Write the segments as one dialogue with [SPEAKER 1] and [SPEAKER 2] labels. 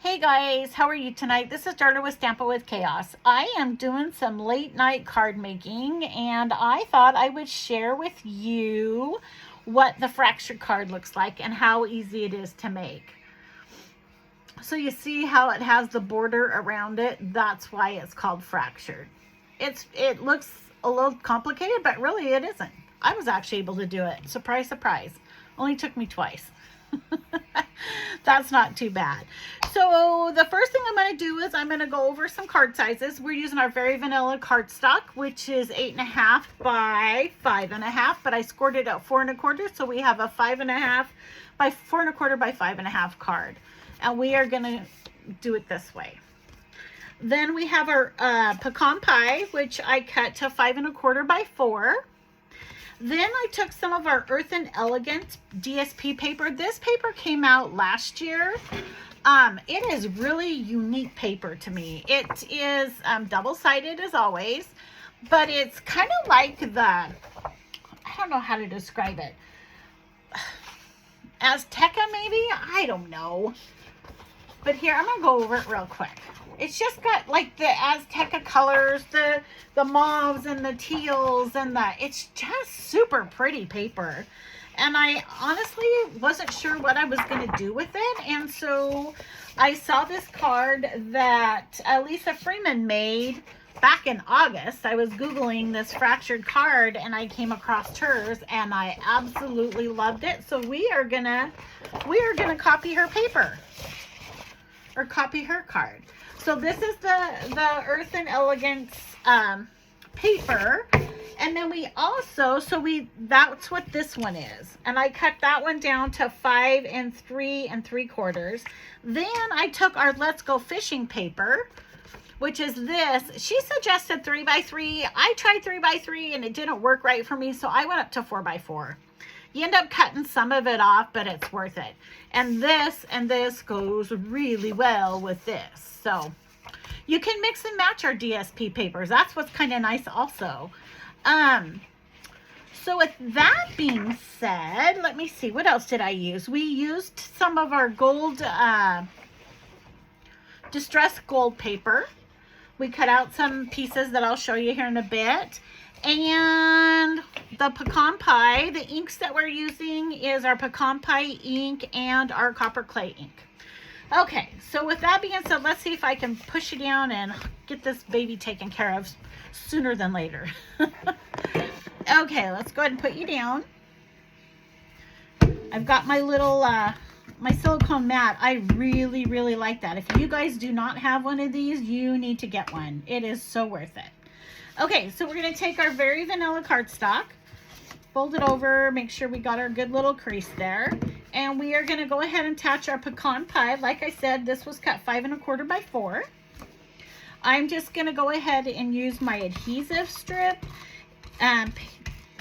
[SPEAKER 1] Hey guys, how are you tonight? This is Darla with Stampa with Chaos. I am doing some late night card making and I thought I would share with you what the fractured card looks like and how easy it is to make. So you see how it has the border around it? That's why it's called fractured. It looks a little complicated, but really it isn't. I was actually able to do it. Surprise, surprise. Only took me twice. That's not too bad. So the first thing I'm going to do is I'm going to go over some card sizes. We're using our very vanilla cardstock, which is 8.5 by 5.5, but I scored it at 4 1/4, so we have a 5.5 by 4 1/4 by 5.5 card, and we are going to do it this way. Then we have our pecan pie, which I cut to 5 1/4 by 4. Then I took some of our Earthen Elegance DSP paper. This paper came out last year. It is really unique paper to me. It is double-sided as always, but it's kind of like I don't know how to describe it. Azteca maybe? I don't know. But here, I'm going to go over it real quick. It's just got like the Azteca colors, the mauves and the teals, and it's just super pretty paper. And I honestly wasn't sure what I was going to do with it. And so I saw this card that Lisa Freeman made back in August. I was Googling this fractured card and I came across hers and I absolutely loved it. So we are gonna copy her paper, or copy her card. So this is the Earthen Elegance paper. And then we also, that's what this one is. And I cut that one down to 5 3 3/4. Then I took our Let's Go Fishing paper, which is this. She suggested 3 by 3. I tried 3 by 3 and it didn't work right for me. So I went up to 4 by 4. You end up cutting some of it off, but it's worth it. And this goes really well with this. So you can mix and match our DSP papers. That's what's kind of nice also. So with that being said, let me see, what else did I use? We used some of our gold, distressed gold paper. We cut out some pieces that I'll show you here in a bit. And the pecan pie, the inks that we're using is our pecan pie ink and our copper clay ink. Okay, so with that being said, let's see if I can push you down and get this baby taken care of sooner than later. Okay, let's go ahead and put you down. I've got my little, my silicone mat. I really, really like that. If you guys do not have one of these, you need to get one. It is so worth it. Okay, so we're going to take our very vanilla cardstock, fold it over, make sure we got our good little crease there. And we are going to go ahead and attach our pecan pie. Like I said, this was cut 5 1/4 by 4. I'm just going to go ahead and use my adhesive strip.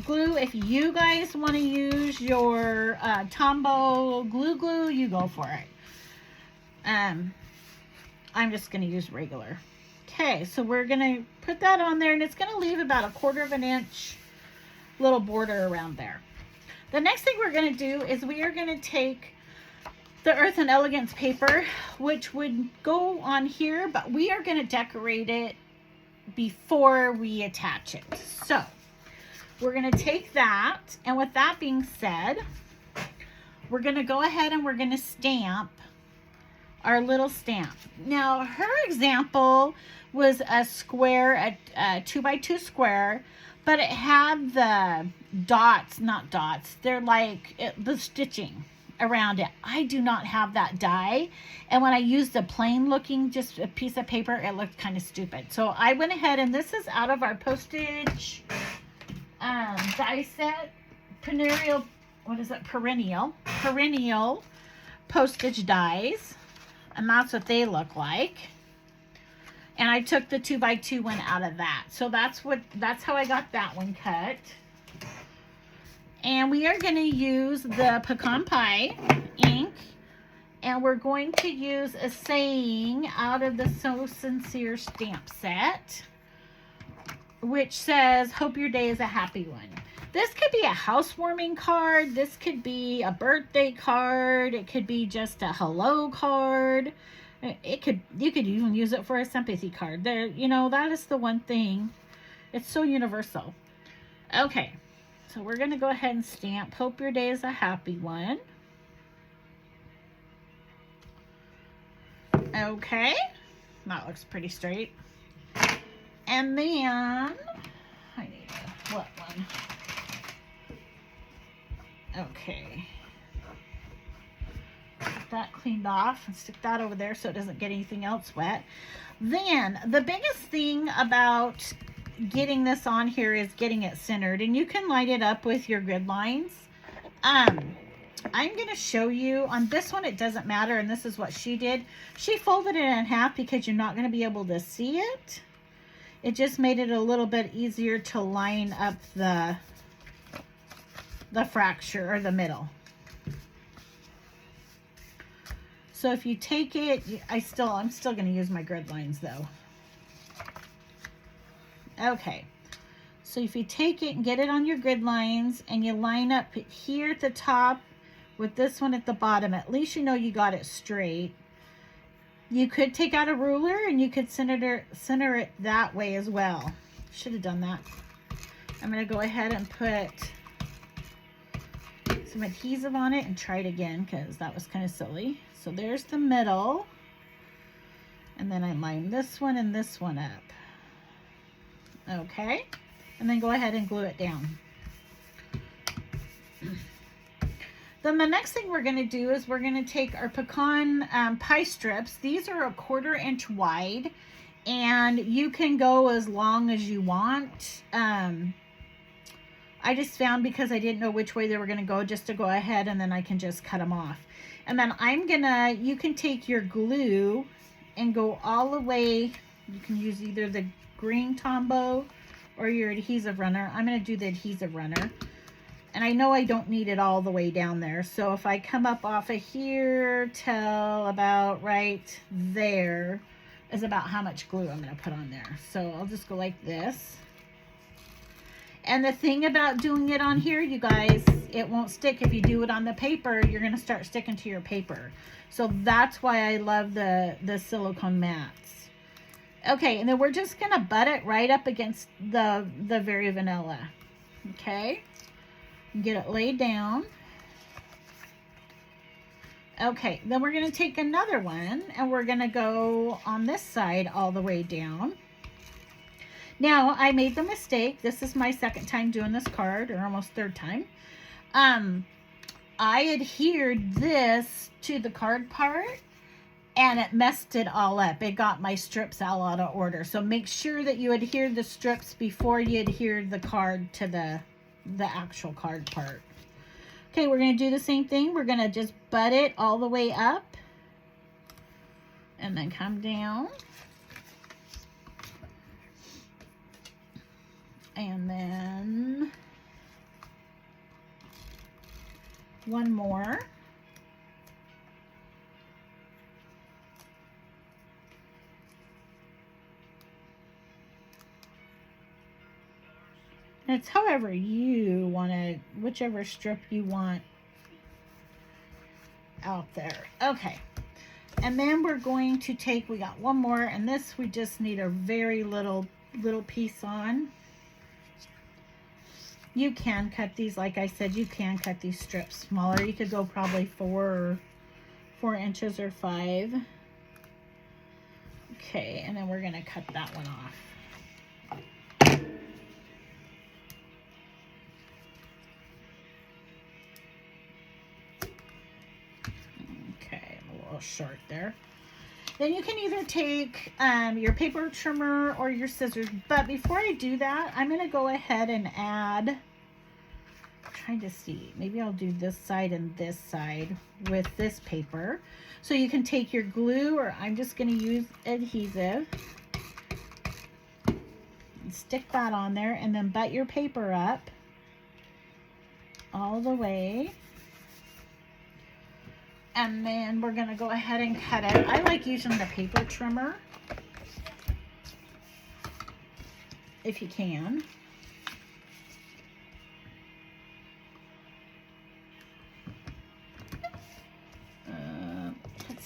[SPEAKER 1] Glue, if you guys want to use your Tombow glue, you go for it. I'm just going to use regular. Okay, so we're going to put that on there, and it's going to leave about 1/4 inch little border around there. The next thing we're going to do is we are going to take the Earthen Elegance paper, which would go on here, but we are going to decorate it before we attach it. So we're going to take that, and with that being said, we're going to go ahead and we're going to stamp our little stamp. Now, her example was a square, a 2 by 2 square, but it had the dots, not dots, they're like the stitching around it. I do not have that die, and when I used a plain looking just a piece of paper, it looked kind of stupid. So I went ahead, and this is out of our postage die set, perennial postage dies, and that's what they look like. And I took the 2 by 2 one out of that. So that's how I got that one cut. And we are going to use the pecan pie ink, and we're going to use a saying out of the So Sincere stamp set, which says, "Hope your day is a happy one." This could be a housewarming card. This could be a birthday card. It could be just a hello card. You could even use it for a sympathy card. There, you know, that is the one thing. It's so universal. Okay, so we're going to go ahead and stamp. Hope your day is a happy one. Okay, that looks pretty straight. And then, I need a wet one. Okay. Get that cleaned off and stick that over there so it doesn't get anything else wet. Then, the biggest thing about getting this on here is getting it centered. And you can light it up with your grid lines. I'm going to show you. On this one, it doesn't matter, and this is what she did. She folded it in half because you're not going to be able to see it. It just made it a little bit easier to line up the fracture or the middle. So if you take it, I'm still going to use my grid lines though. Okay. So if you take it and get it on your grid lines and you line up here at the top with this one at the bottom, at least you know you got it straight. You could take out a ruler and you could center it that way as well. Should have done that. I'm going to go ahead and put some adhesive on it and try it again because that was kind of silly. So there's the middle. And then I line this one and this one up. Okay. And then go ahead and glue it down. Then the next thing we're going to do is we're going to take our pecan pie strips. These are 1/4 inch wide, and you can go as long as you want. I just found, because I didn't know which way they were going to go, just to go ahead and then I can just cut them off. And then you can take your glue and go all the way. You can use either the green Tombow or your adhesive runner. I'm going to do the adhesive runner. And I know I don't need it all the way down there. So if I come up off of here till about right there is about how much glue I'm going to put on there. So I'll just go like this. And the thing about doing it on here, you guys, it won't stick. If you do it on the paper, you're going to start sticking to your paper. So that's why I love the silicone mats. Okay, and then we're just going to butt it right up against the Very Vanilla. Okay. Get it laid down. Okay, then we're going to take another one and we're going to go on this side all the way down. Now, I made the mistake. This is my second time doing this card, or almost third time. I adhered this to the card part and it messed it all up. It got my strips all out of order. So make sure that you adhere the strips before you adhere the card to the actual card part. Okay, we're going to do the same thing. We're going to just butt it all the way up and then come down. And then one more. And it's however you want to, whichever strip you want out there. Okay. And then we're going to take, we got one more, and this we just need a very little piece on. You can cut these, like I said, you can cut these strips smaller. You could go probably 4 inches or 5. Okay, and then we're going to cut that one off. Okay, I'm a little short there. Then you can either take your paper trimmer or your scissors. But before I do that, I'm going to go ahead and add, I'm trying to see, maybe I'll do this side and this side with this paper. So you can take your glue, or I'm just going to use adhesive. And stick that on there and then butt your paper up all the way. And then we're going to go ahead and cut it. I like using the paper trimmer, if you can.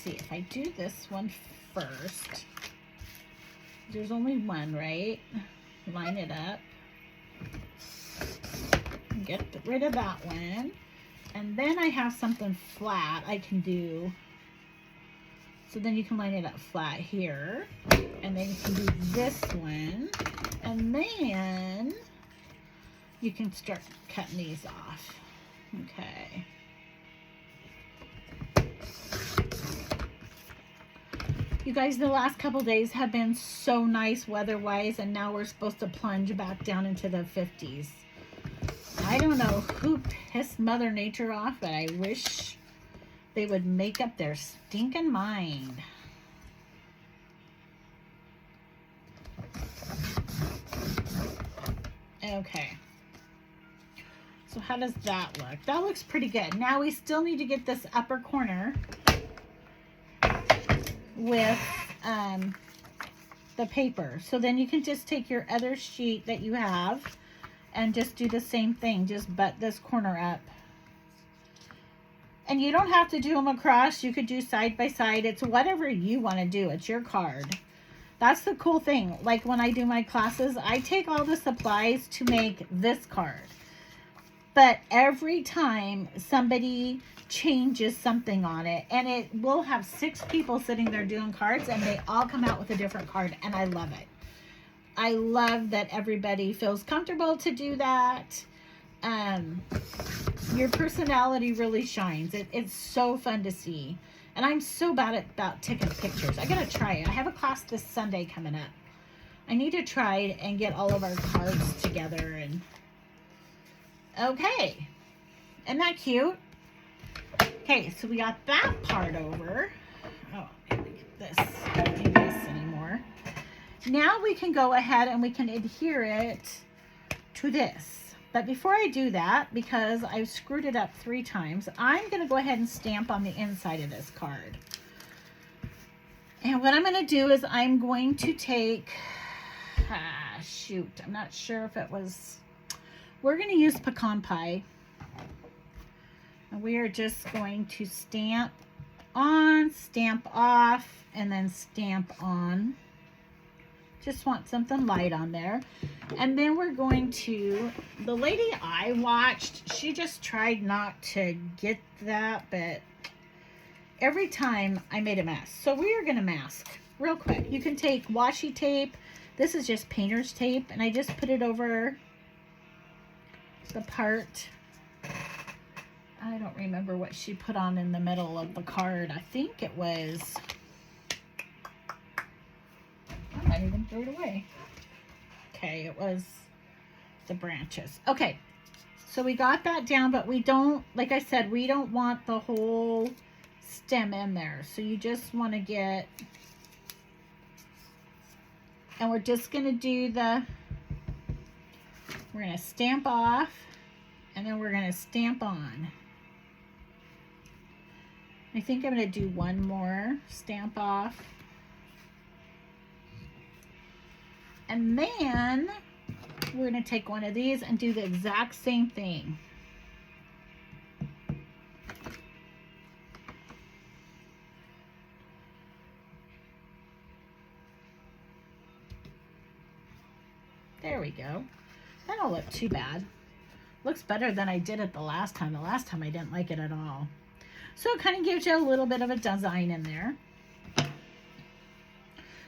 [SPEAKER 1] see, if I do this one first, there's only one, right? Line it up. Get rid of that one. And then I have something flat I can do. So then you can line it up flat here. And then you can do this one. And then you can start cutting these off. Okay. You guys, the last couple days have been so nice weather-wise, and now we're supposed to plunge back down into the 50s. I don't know who pissed Mother Nature off, but I wish they would make up their stinking mind. Okay. So how does that look? That looks pretty good. Now we still need to get this upper corner with the paper. So then you can just take your other sheet that you have and just do the same thing. Just butt this corner up. And you don't have to do them across. You could do side by side. It's whatever you want to do. It's your card. That's the cool thing. Like when I do my classes, I take all the supplies to make this card. But every time somebody changes something on it, and it will have 6 people sitting there doing cards, and they all come out with a different card, and I love it. I love that everybody feels comfortable to do that. Your personality really shines. It's so fun to see. And I'm so bad about taking pictures. I gotta try it. I have a class this Sunday coming up. I need to try it and get all of our cards together. And okay. Isn't that cute? Okay, so we got that part over. Oh, I can't get this. I don't need this anymore. Now we can go ahead and we can adhere it to this. But before I do that, because I've screwed it up 3 times, I'm going to go ahead and stamp on the inside of this card. And what I'm going to do is I'm going to take, shoot, I'm not sure if it was, we're going to use pecan pie. And we are just going to stamp on, stamp off, and then stamp on. Just want something light on there. And then we're going to, the lady I watched, she just tried not to get that, but every time I made a mess. So we are going to mask real quick. You can take washi tape. This is just painter's tape, and I just put it over the part. I don't remember what she put on in the middle of the card. I think it was, I might even throw it away. Okay, it was the branches. Okay, so we got that down, but we don't, like I said, we don't want the whole stem in there. So you just want to get, and we're just going to do the, we're going to stamp off, and then we're going to stamp on. I think I'm going to do one more stamp off. And then we're going to take one of these and do the exact same thing. There we go. That don't look too bad. Looks better than I did it the last time. The last time I didn't like it at all. So it kind of gives you a little bit of a design in there.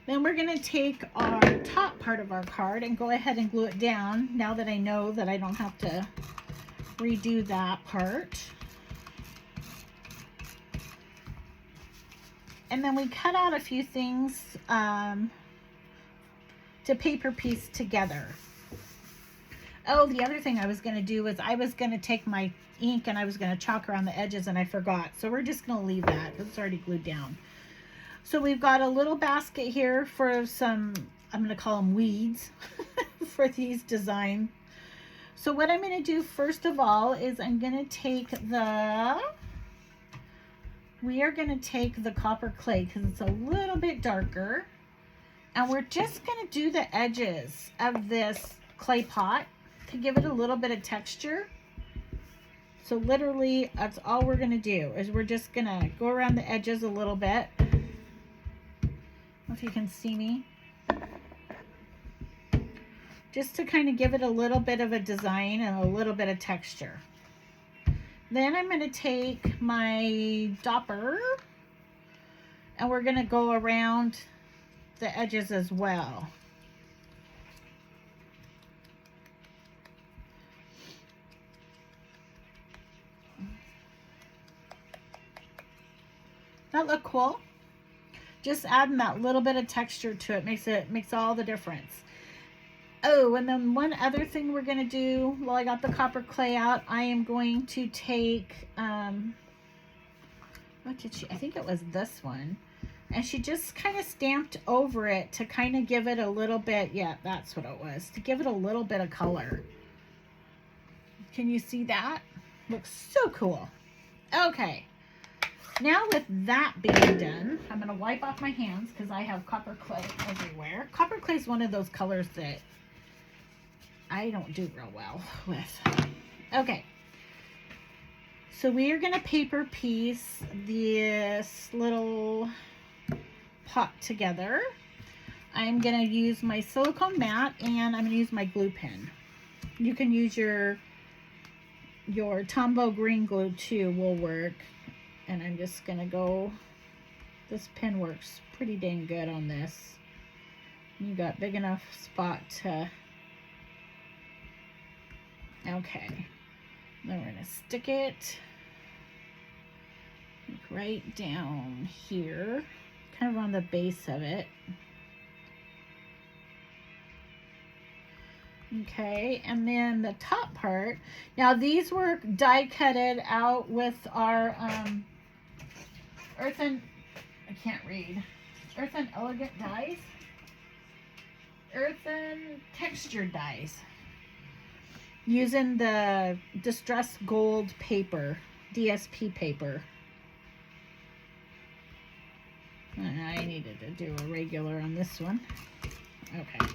[SPEAKER 1] Then we're going to take our top part of our card and go ahead and glue it down now that I know that I don't have to redo that part. And then we cut out a few things to paper piece together. Oh, the other thing I was going to do was I was going to take my ink and I was going to chalk around the edges, and I forgot. So we're just going to leave that because it's already glued down. So we've got a little basket here for some, I'm going to call them weeds for these designs. So what I'm going to do first of all is I'm going to take we are going to take the copper clay because it's a little bit darker. And we're just going to do the edges of this clay pot to give it a little bit of texture. So literally, that's all we're going to do, is we're just going to go around the edges a little bit. I don't know if you can see me. Just to kind of give it a little bit of a design and a little bit of texture. Then I'm going to take my dopper and we're going to go around the edges as well. That look cool? Just adding that little bit of texture to it makes all the difference. Oh, and then one other thing we're going to do while I got the copper clay out, I am going to take, what did she, I think it was this one. And she just kind of stamped over it to kind of give it a little bit, yeah, that's what it was, to give it a little bit of color. Can you see that? Looks so cool. Okay. Now with that being done, I'm going to wipe off my hands because I have copper clay everywhere. Copper clay is one of those colors that I don't do real well with. Okay. So we are going to paper piece this little pot together. I'm going to use my silicone mat and I'm going to use my glue pen. You can use your Tombow green glue too, will work. And I'm just going to go, this pen works pretty dang good on this. You got big enough spot to, okay. Then we're going to stick it right down here, kind of on the base of it. Okay, and then the top part. Now these were die cutted out with our Earthen, I can't read, Earthen Elegant dies, Earthen texture dies, using the distressed gold paper, DSP paper. I needed to do a regular on this one. Okay.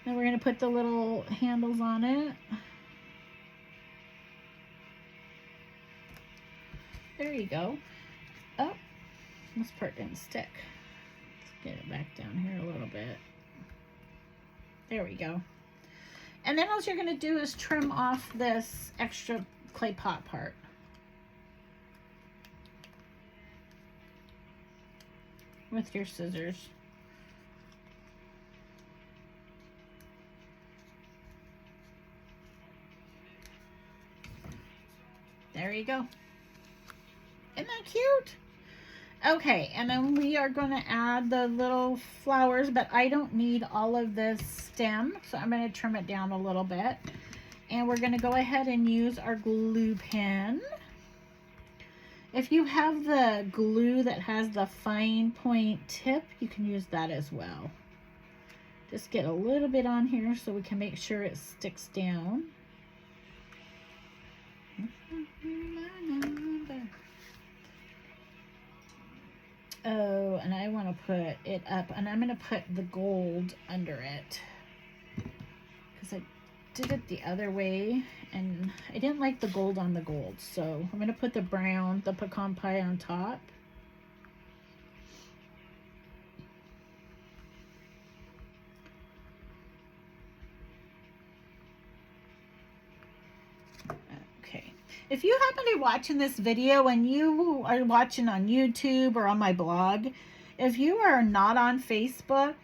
[SPEAKER 1] Then we're going to put the little handles on it. There you go. Oh, this part didn't stick. Let's get it back down here a little bit. There we go. And then all you're going to do is trim off this extra clay pot part. With your scissors. There you go. Isn't that cute? Okay, and then we are going to add the little flowers, but I don't need all of this stem, so I'm going to trim it down a little bit. And we're going to go ahead and use our glue pen. If you have the glue that has the fine point tip, you can use that as well. Just get a little bit on here so we can make sure it sticks down. Oh, and I want to put it up, and I'm going to put the gold under it because I did it the other way and I didn't like the gold on the gold, so I'm going to put the brown, the pecan pie on top. Okay, if you happen to be watching this video and you are watching on YouTube or on my blog, if you are not on Facebook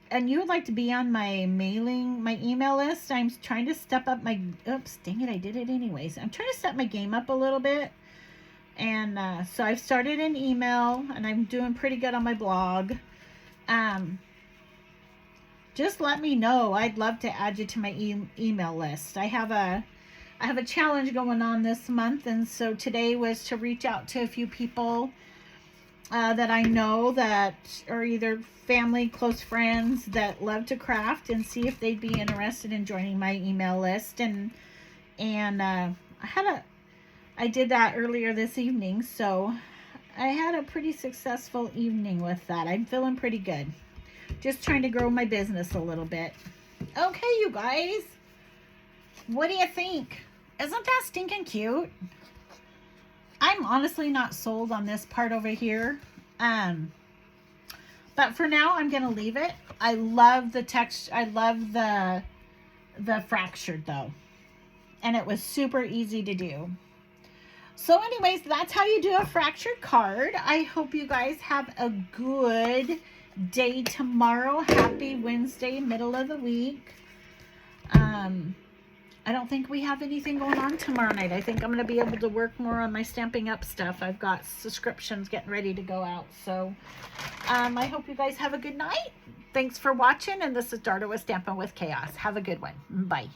[SPEAKER 1] and you would like to be on my email list, I'm trying to step up my, oops, dang it, I did it anyways. I'm trying to step my game up a little bit. And so I've started an email and I'm doing pretty good on my blog. Just let me know. I'd love to add you to my email list. I have a challenge going on this month, and so today was to reach out to a few people that I know that are either family, close friends that love to craft, and see if they'd be interested in joining my email list. And I did that earlier this evening, so I had a pretty successful evening with that. I'm feeling pretty good. Just trying to grow my business a little bit. Okay, you guys, what do you think? Isn't that stinking cute? I'm honestly not sold on this part over here. But for now, I'm going to leave it. I love the texture. I love the fractured though. And it was super easy to do. So anyways, that's how you do a fractured card. I hope you guys have a good day tomorrow. Happy Wednesday, middle of the week. I don't think we have anything going on tomorrow night. I think I'm going to be able to work more on my Stampin' Up stuff. I've got subscriptions getting ready to go out. So I hope you guys have a good night. Thanks for watching. And this is Darda with Stampin' with Chaos. Have a good one. Bye.